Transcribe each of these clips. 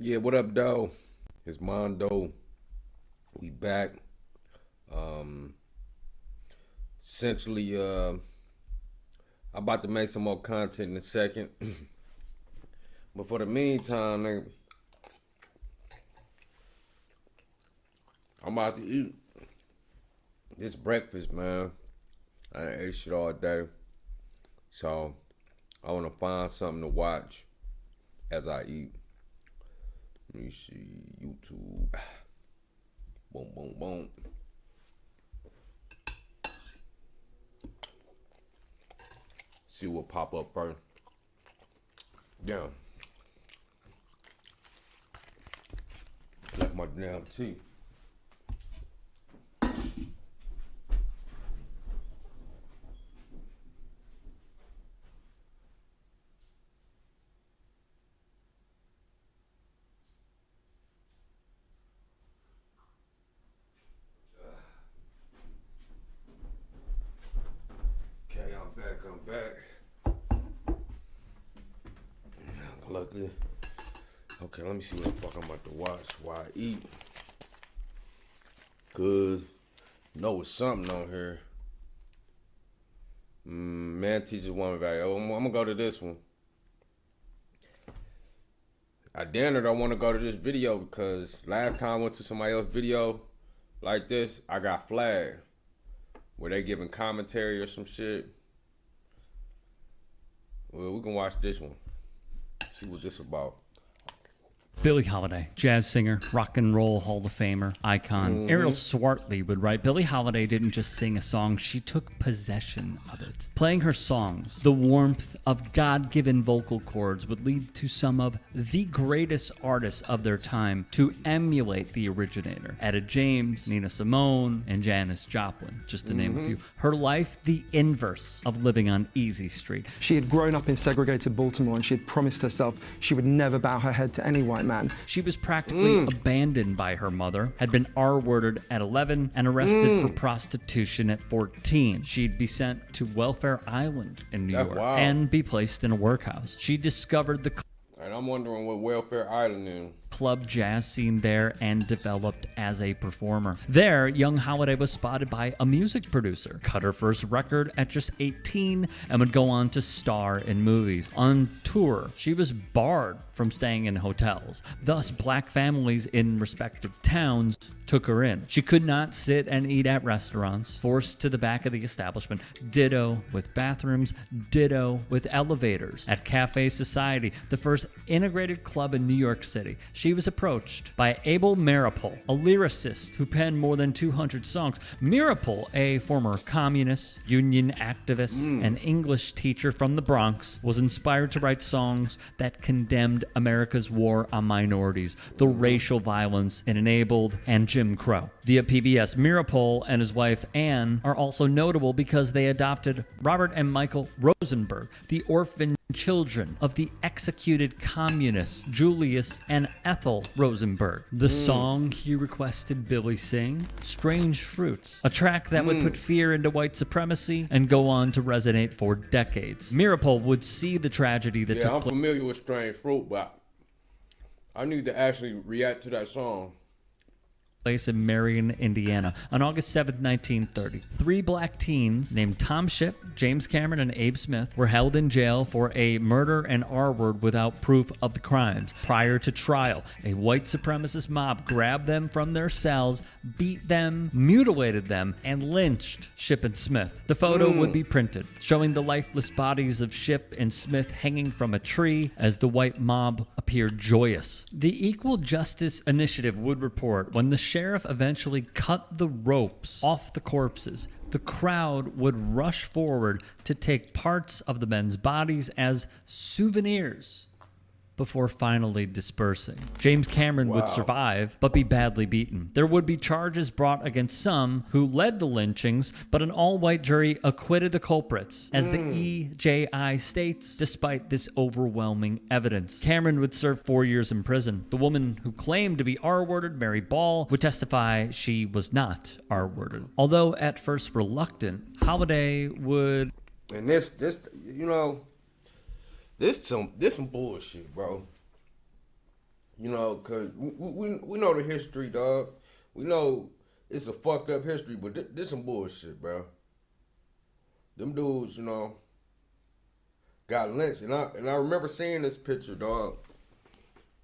Yeah, what up, though? It's Mondo. We back. Um, essentially, I'm about to make some more content in a second. But for the meantime, nigga, I'm about to eat this breakfast, man. I ain't ate shit all day. So, I want to find something to watch as I eat. Let me see. YouTube. Boom, boom, boom. See what pop up first. Damn. Left my damn tea. Okay, I'm back. Luckily. Okay, let me see what the fuck I'm about to watch while I eat. Cause know it's something on here. Man teaches woman value. Oh, I'm gonna go to this one. I damn it, I want to go to this video because last time I went to somebody else's video like this, I got flagged. Where they giving commentary or some shit. Well, we can watch this one. See what this about. Billie Holiday, jazz singer, rock and roll Hall of Famer, icon. Ariel Swartley would write, Billie Holiday didn't just sing a song, she took possession of it. Playing her songs, the warmth of God-given vocal cords would lead to some of the greatest artists of their time to emulate the originator. Etta James, Nina Simone, and Janis Joplin, just to name a few. Her life, the inverse of living on Easy Street. She had grown up in segregated Baltimore and she had promised herself she would never bow her head to any white man. She was practically abandoned by her mother, had been R-worded at 11, and arrested for prostitution at 14. She'd be sent to Welfare Island in New York and be placed in a workhouse. She discovered the And I'm wondering what Welfare Island is. club jazz scene there and developed as a performer. There, young Holiday was spotted by a music producer, cut her first record at just 18, and would go on to star in movies. On tour, she was barred from staying in hotels. Thus, black families in respective towns took her in. She could not sit and eat at restaurants, forced to the back of the establishment. Ditto with bathrooms, ditto with elevators. At Cafe Society, the first integrated club in New York City, she was approached by Abel Maripol, a lyricist who penned more than 200 songs. Maripol, a former communist, union activist, and English teacher from the Bronx, was inspired to write songs that condemned America's war on minorities, the racial violence it enabled, and Jim Crow. Via PBS, Maripol and his wife Anne are also notable because they adopted Robert and Michael Rosenberg, the orphan children of the executed communists Julius and Ethel Rosenberg. The song he requested Billie sing, Strange Fruits, a track that would put fear into white supremacy and go on to resonate for decades. Maripol would see the tragedy that Yeah, took I'm place familiar with Strange Fruit, but I need to actually react to that song. in Marion, Indiana, on August 7th, 1930. Three black teens named Tom Shipp, James Cameron, and Abe Smith were held in jail for a murder and R-word without proof of the crimes. Prior to trial, a white supremacist mob grabbed them from their cells, beat them, mutilated them, and lynched Shipp and Smith. The photo would be printed, showing the lifeless bodies of Shipp and Smith hanging from a tree as the white mob appeared joyous. The Equal Justice Initiative would report when the sheriff eventually cut the ropes off the corpses, the crowd would rush forward to take parts of the men's bodies as souvenirs before finally dispersing. James Cameron would survive, but be badly beaten. There would be charges brought against some who led the lynchings, but an all-white jury acquitted the culprits, as the EJI states, despite this overwhelming evidence. Cameron would serve 4 years in prison. The woman who claimed to be R-worded, Mary Ball, would testify she was not R-worded. Although at first reluctant, Holiday would... And this, you know, this some bullshit, bro. You know, cause we know the history, dog. We know it's a fucked up history, but this some bullshit, bro. Them dudes, you know, got lynched, and I remember seeing this picture, dog.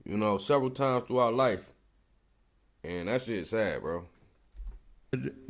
You know, several times throughout life, and that shit's sad, bro.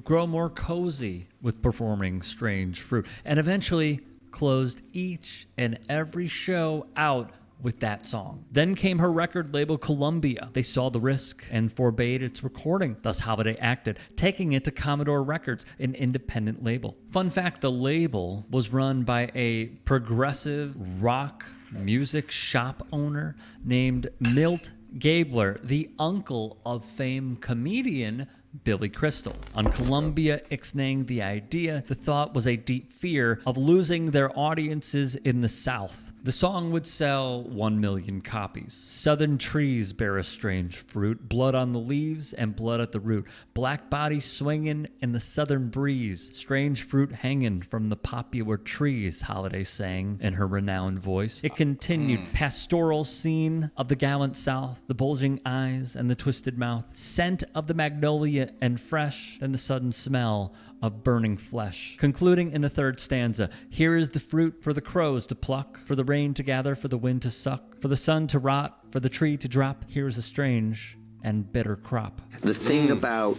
Grow more cozy with performing Strange Fruit, and eventually closed each and every show out with that song. Then came her record label Columbia. They saw the risk and forbade its recording. Thus Holiday acted, taking it to Commodore Records, an independent label. Fun fact, the label was run by a progressive rock music shop owner named Milt Gabler, the uncle of famed comedian Billy Crystal. On Columbia ixnaying the idea, the thought was a deep fear of losing their audiences in the South. The song would sell 1 million copies. Southern trees bear a strange fruit, blood on the leaves and blood at the root. Black bodies swinging in the southern breeze, strange fruit hanging from the popular trees, Holiday sang in her renowned voice. It continued, pastoral scene of the gallant South, the bulging eyes and the twisted mouth, scent of the magnolia and fresh, then the sudden smell of burning flesh. Concluding in the third stanza, here is the fruit for the crows to pluck, for the rain to gather, for the wind to suck, for the sun to rot, for the tree to drop. Here is a strange and bitter crop. The thing about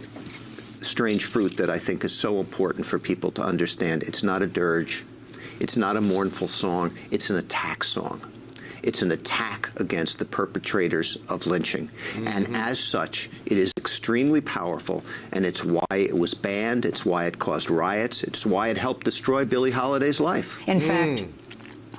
Strange Fruit that I think is so important for people to understand, it's not a dirge, it's not a mournful song, it's an attack song. It's an attack against the perpetrators of lynching. And as such, it is extremely powerful, and it's why it was banned, it's why it caused riots, it's why it helped destroy Billie Holiday's life. In fact,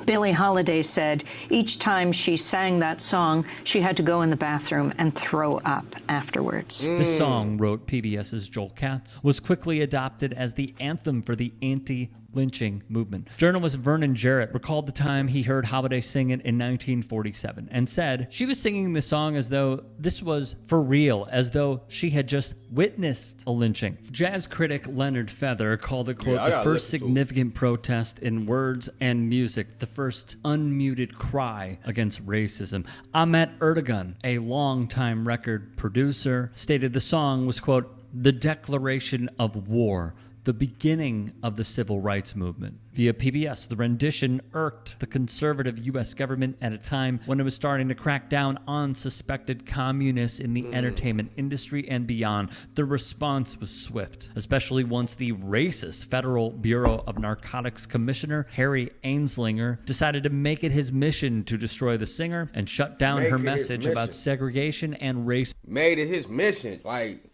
Billie Holiday said each time she sang that song, she had to go in the bathroom and throw up afterwards. This song, wrote PBS's Joel Katz, was quickly adopted as the anthem for the anti-lynching movement. Journalist Vernon Jarrett recalled the time he heard Holiday sing it in 1947 and said she was singing the song as though this was for real, as though she had just witnessed a lynching. Jazz critic Leonard Feather called it, quote, the first significant protest in words and music, the first unmuted cry against racism. Ahmet Erdogan, a longtime record producer, stated the song was, quote, the declaration of war, the beginning of the civil rights movement. Via PBS, the rendition irked the conservative U.S. government at a time when it was starting to crack down on suspected communists in the entertainment industry and beyond. The response was swift, especially once the racist Federal Bureau of Narcotics Commissioner Harry Anslinger decided to make it his mission to destroy the singer and shut down her message about segregation and race. Made it his mission. Like,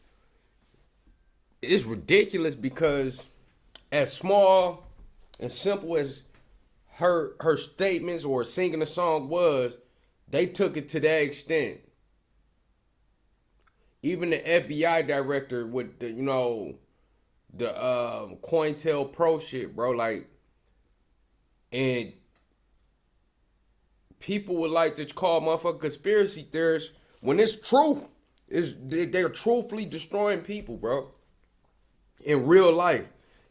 it's ridiculous because as small and simple as her statements or singing the song was, they took it to that extent. Even the FBI director with the, you know, the COINTELPRO shit, bro, like, and people would like to call motherfucking conspiracy theorists when it's truth. They're truthfully destroying people, bro. In real life,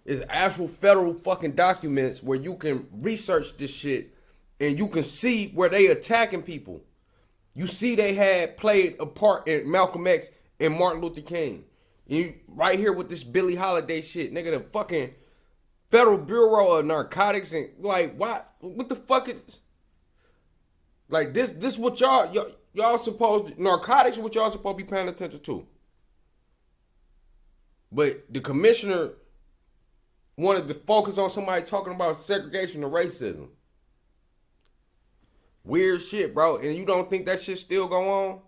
it's actual federal fucking documents where you can research this shit and you can see where they attacking people. You see they had played a part in Malcolm X and Martin Luther King. You right here with this Billie Holiday shit, nigga, the fucking Federal Bureau of Narcotics and like what the fuck is like this what y'all supposed narcotics what y'all supposed to be paying attention to. But the commissioner wanted to focus on somebody talking about segregation and racism. Weird shit, bro. And you don't think that shit still go on?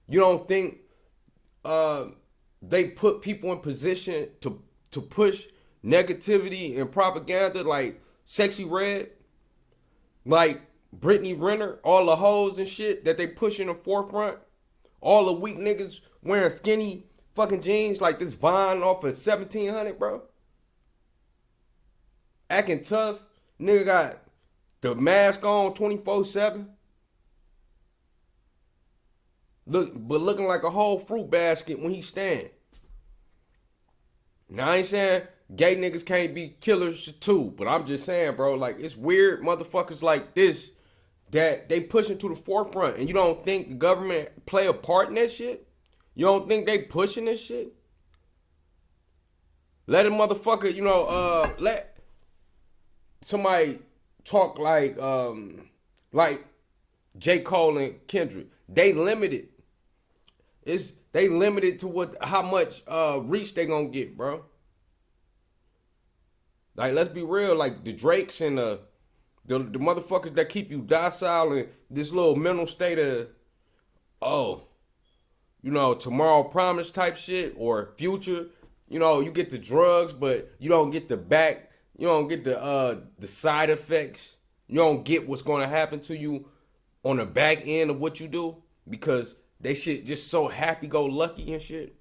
You don't think they put people in position to push negativity and propaganda like Sexy Red? Like Brittany Renner, all the hoes and shit that they push in the forefront? All the weak niggas wearing skinny fucking jeans like this Vine off of 1700, bro. Acting tough. Nigga got the mask on 24/7. Looking like a whole fruit basket when he stand. Now I ain't saying gay niggas can't be killers too, but I'm just saying, bro, like it's weird motherfuckers like this that they pushing to the forefront, and you don't think the government play a part in that shit? You don't think they pushing this shit? Let a motherfucker, let somebody talk like J. Cole and Kendrick. They limited. They limited to how much reach they gonna get, bro. Like, let's be real. Like the Drakes and the motherfuckers that keep you docile in this little mental state of, tomorrow promise type shit or future. You get the drugs, but you don't get the back. You don't get the side effects. You don't get what's going to happen to you on the back end of what you do because they shit just so happy-go-lucky and shit.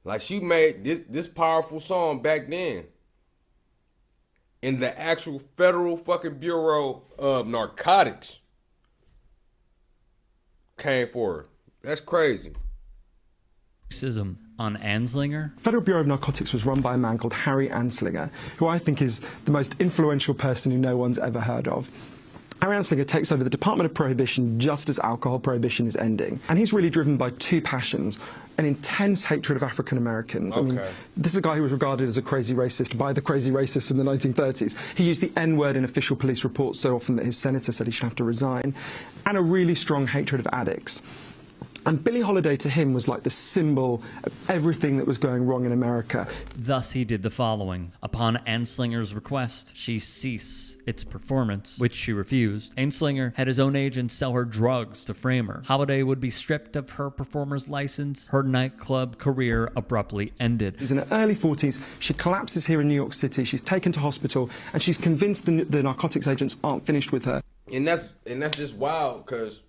Like, she made this powerful song back then. And the actual Federal fucking Bureau of Narcotics came for her. That's crazy. Racism on Anslinger. Federal Bureau of Narcotics was run by a man called Harry Anslinger, who I think is the most influential person who no one's ever heard of. Harry Anslinger takes over the Department of Prohibition just as alcohol prohibition is ending. And he's really driven by two passions: an intense hatred of African Americans. Okay. I mean, this is a guy who was regarded as a crazy racist by the crazy racists in the 1930s. He used the N-word in official police reports so often that his senator said he should have to resign. And a really strong hatred of addicts. And Billie Holiday to him was like the symbol of everything that was going wrong in America. Thus he did the following. Upon Anslinger's request, she cease its performance, which she refused. Anslinger had his own agent sell her drugs to frame her. Holiday would be stripped of her performer's license. Her nightclub career abruptly ended. She's in her early 40s. She collapses here in New York City. She's taken to hospital, and she's convinced the narcotics agents aren't finished with her. And that's just wild, because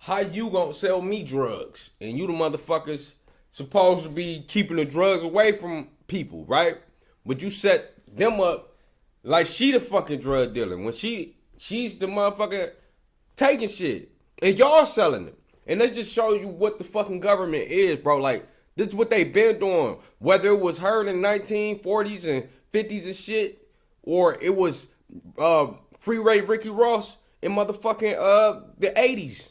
how you gonna sell me drugs? And you the motherfuckers supposed to be keeping the drugs away from people, right? But you set them up like she the fucking drug dealer when she's the motherfucker taking shit. And y'all selling it. And that just shows you what the fucking government is, bro. Like, this is what they been doing. Whether it was her in the 1940s and 50s and shit, or it was Freeway Ricky Ross in motherfucking the 80s.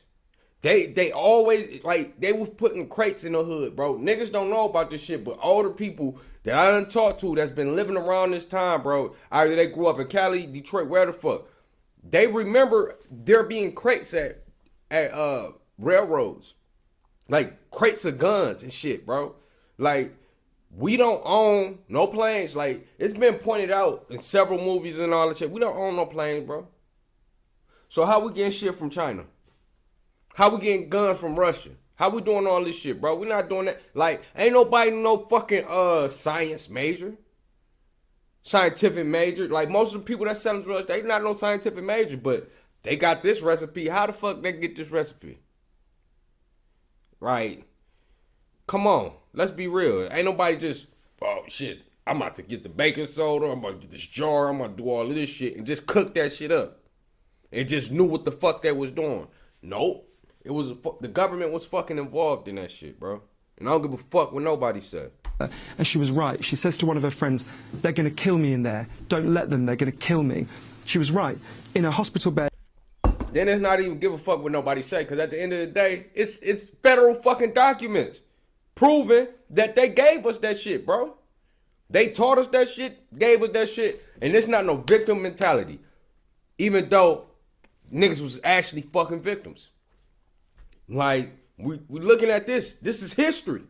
They always, like, they was putting crates in the hood, bro. Niggas don't know about this shit, but older people that I done talked to that's been living around this time, bro, either they grew up in Cali, Detroit, where the fuck, they remember there being crates at railroads. Like, crates of guns and shit, bro. Like, we don't own no planes. Like, it's been pointed out in several movies and all that shit. We don't own no planes, bro. So how we getting shit from China? How we getting guns from Russia? How we doing all this shit, bro? We not doing that. Like, ain't nobody no fucking science major. Scientific major. Like, most of the people that selling drugs, they not no scientific major, but they got this recipe. How the fuck they get this recipe? Right. Come on. Let's be real. Ain't nobody just, oh shit, I'm about to get the baking soda, I'm about to get this jar, I'm about to do all of this shit and just cook that shit up. And just knew what the fuck they was doing. Nope. It was the government was fucking involved in that shit, bro. And I don't give a fuck what nobody said. And she was right. She says to one of her friends, "They're going to kill me in there. Don't let them. They're going to kill me." She was right. In a hospital bed. Then it's not even give a fuck what nobody say, because at the end of the day, it's federal fucking documents proving that they gave us that shit, bro. They taught us that shit, gave us that shit, and it's not no victim mentality. Even though niggas was actually fucking victims. Like, we looking at this. This is history.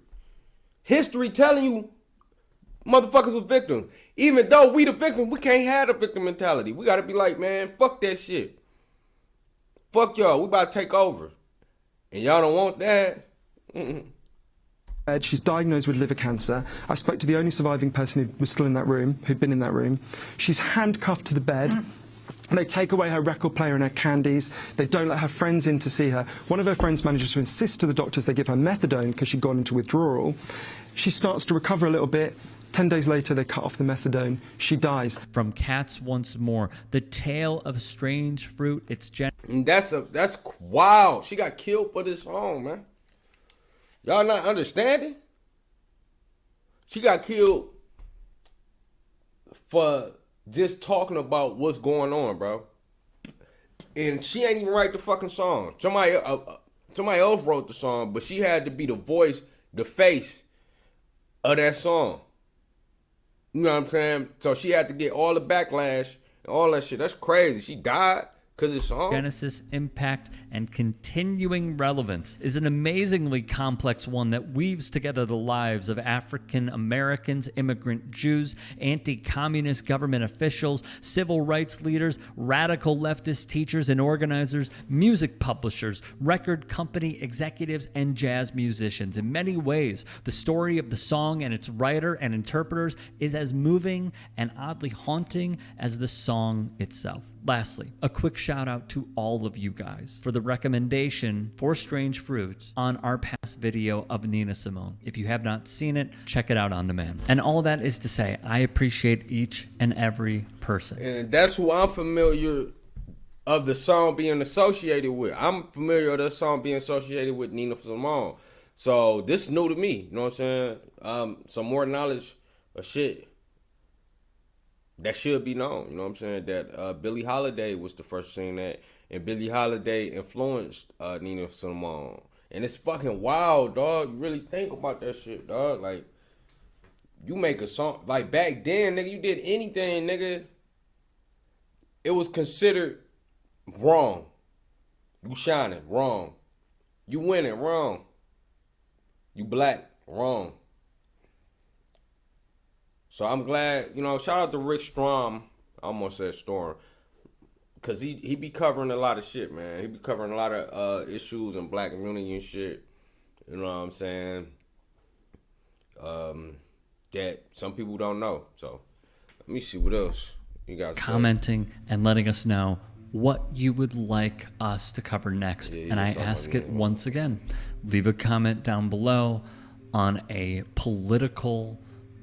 History telling you motherfuckers were victims. Even though we the victim, we can't have the victim mentality. We gotta be like, man, fuck that shit. Fuck y'all, we about to take over. And y'all don't want that? She's diagnosed with liver cancer. I spoke to the only surviving person who was still in that room, who'd been in that room. She's handcuffed to the bed. They take away her record player and her candies. They don't let her friends in to see her. One of her friends manages to insist to the doctors they give her methadone because she'd gone into withdrawal. She starts to recover a little bit. 10 days later, they cut off the methadone. She dies. From Cats once more, the tale of strange fruit. It's and that's wild. She got killed for this song, man. Y'all not understanding? She got killed for just talking about what's going on, bro. And she ain't even write the fucking song. Somebody else wrote the song, but she had to be the voice, the face of that song. You know what I'm saying? So she had to get all the backlash and all that shit. That's crazy. She died because of the song. Genesis, impact, and continuing relevance is an amazingly complex one that weaves together the lives of African Americans, immigrant Jews, anti-communist government officials, civil rights leaders, radical leftist teachers and organizers, music publishers, record company executives, and jazz musicians. In many ways, the story of the song and its writer and interpreters is as moving and oddly haunting as the song itself. Lastly, a quick shout out to all of you guys for the recommendation for Strange Fruits on our past video of Nina Simone. If you have not seen it, check it out on demand. And all that is to say, I appreciate each and every person. And that's who I'm familiar of the song being associated with. I'm familiar with the song being associated with Nina Simone. So this is new to me, you know what I'm saying? Some more knowledge of shit that should be known, you know what I'm saying? That Billie Holiday was the first thing that, and Billie Holiday influenced Nina Simone. And it's fucking wild, dog. You really think about that shit, dog. Like, you make a song, like back then, nigga, you did anything, nigga, it was considered wrong. You shining, wrong. You winning, wrong. You black, wrong. So I'm glad, you know, shout out to Rick Strom. I almost said Storm. Because he be covering a lot of shit, man. He be covering a lot of issues in black community and shit. You know what I'm saying? That some people don't know. So let me see what else you guys Commenting and letting us know what you would like us to cover next. Yeah, and I ask it once again. Leave a comment down below on a political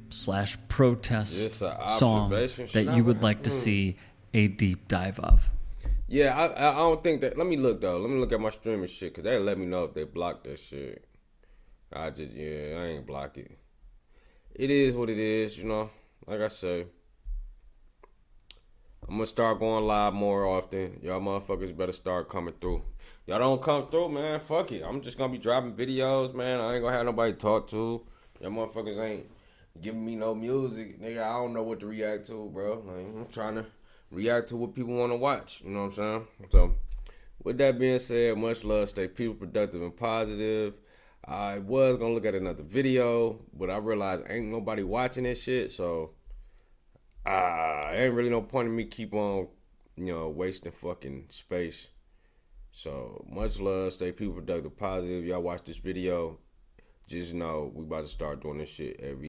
/ protest song that you would like to see a deep dive of. Yeah, I don't think that. Let me look though. Let me look at my streaming shit because they let me know if they blocked that shit. I ain't block it. It is what it is, you know. Like I say, I'm gonna start going live more often. Y'all motherfuckers better start coming through. Y'all don't come through, man. Fuck it. I'm just gonna be dropping videos, man. I ain't gonna have nobody to talk to. Y'all motherfuckers ain't giving me no music, nigga. I don't know what to react to, bro. Like, I'm trying to react to what people want to watch. You know what I'm saying? So, with that being said, much love. Stay people productive and positive. I was gonna look at another video, but I realized ain't nobody watching this shit. So, ain't really no point in me keep on, you know, wasting fucking space. So, much love. Stay people productive, positive. Y'all watch this video. Just know we about to start doing this shit every